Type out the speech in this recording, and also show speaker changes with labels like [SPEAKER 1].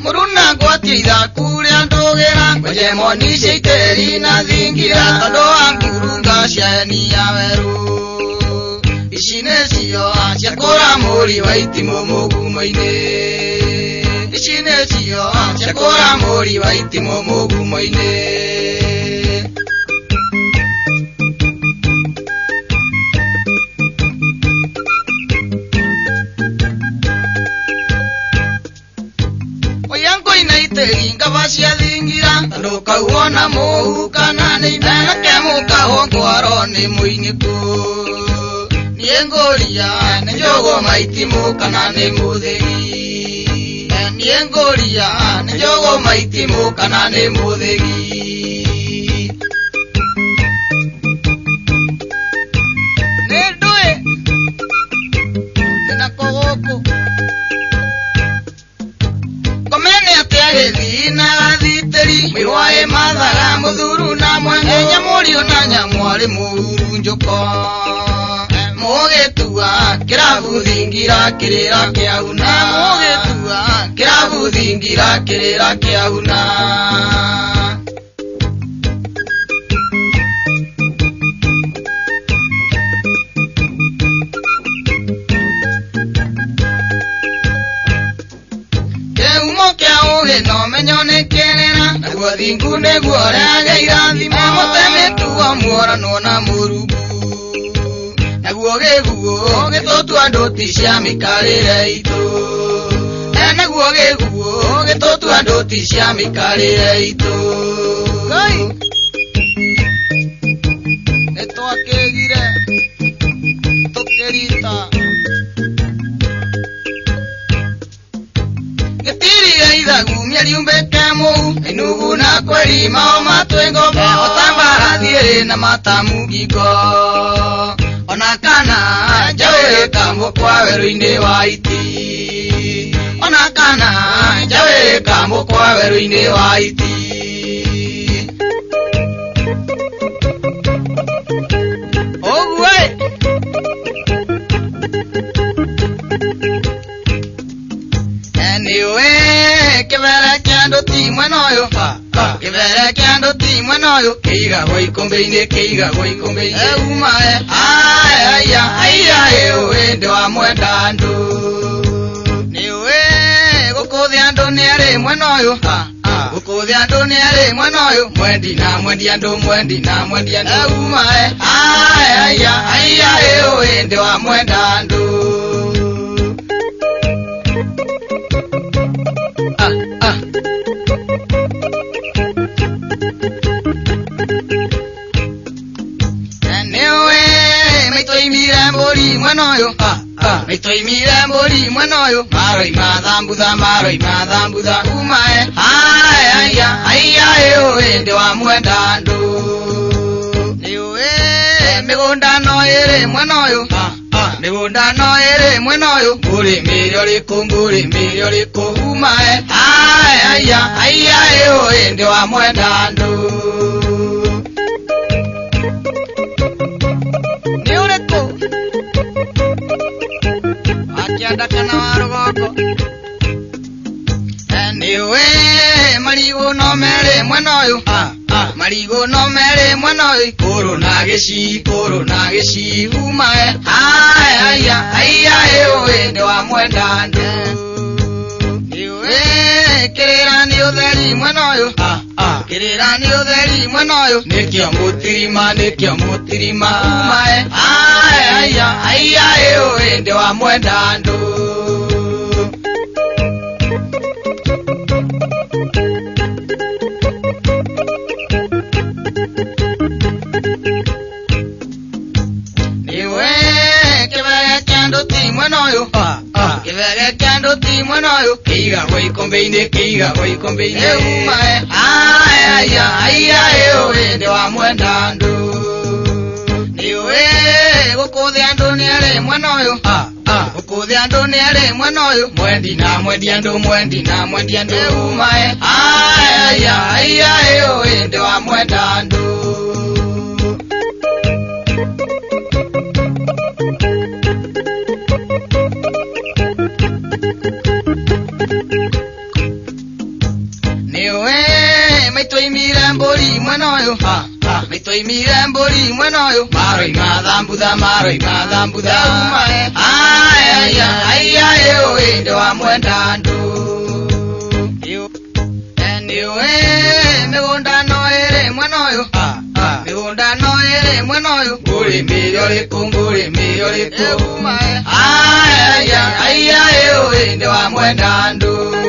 [SPEAKER 1] Muruna gwatira kuria ndogera Wejemoni sheiteri na zingira Tondo angurunga shani ya weru Ishine siyo chakora muri waitimo mogumoine Ishine siyo chakora muri waitimo mogumoine Inga vasia zingira Ndoka uona mohu kanani Nena kemuka hongwaro ni muiniku Niengoria Njogo maitimu kanani mudhegi Niengoria Njogo maitimu kanani mudhegi Nedoe Nena kogoko na dhiteri Miwae madhara mudhuru na mwenge Nyamuri na nyamwari muru njoko Mogetua kirabu thingira kirira kiauna Mogetua kirabu thingira kirira kiauna No menyone kenena Naguo thingu neguo rega irathima Moteme tuwa muora nona murugu Naguo geguo Getotu andoti cia mikarire itu Naguo geguo Getotu andoti cia mikarire itu Gai Netwa kegire Tokerita Liumbe kemu Inugu na kweli mao matwengo Otambara thiere na matamu gigo Onakana jawe kambo kwa weru inde wa iti Onakana jawe kambo kwa weru inde wa iti Ogwe Anyway Kevere kendo ti mwenoyo Kevere kendo ti mwenoyo Keiga hoi kombeine Umae Aya Ewe wa mwenda ndu Niwe Gukuthi andu niare mwenoyo Gukuthi andu niare mwenoyo Mwendi na andu Umae Aya Ewe wa mwenda ndu Mitoimire mbori mwenoyo Maroi madhambudha Umae Aya Ewe wa mwenda ndu Niwe Migunda no ere mwenoyo Migunda no ere mwenoyo Mburi mirio liko Umae Aya Ewe wa mwenda ndu Niureko Akiandakana warugoko Niwe Marigo no mere mwenoyo Marigo no mere mwenoyo Koro na gici Umae Aya Ewe wa mwenda ndu Niwe Kirira ni utheri mwenoyo Kirira ni utheri mwenoyo Nikio mutirima Umae Aya Ewe wa mwenda ndu Niwe Kevere kendo ti mwenoyo Kevere kendo ti mwenoyo Keiga hoi kombeine Umae Aya Ewe wa mwenda ndu Niwe Gukuthi andu niare mwenoyo Gukuthi andu niare mwenoyo Mwendi na mwendi andu Umae Aya Ewe wa mwenda ndu mwena uyu mitoi miremburi mwena uyu maroi mathambutha aya yo ndo wa mwenda ndu niwe migunda no ere mwena uyu migunda no ere mwena uyu nguri milioriku aya yo ndo wa mwenda ndu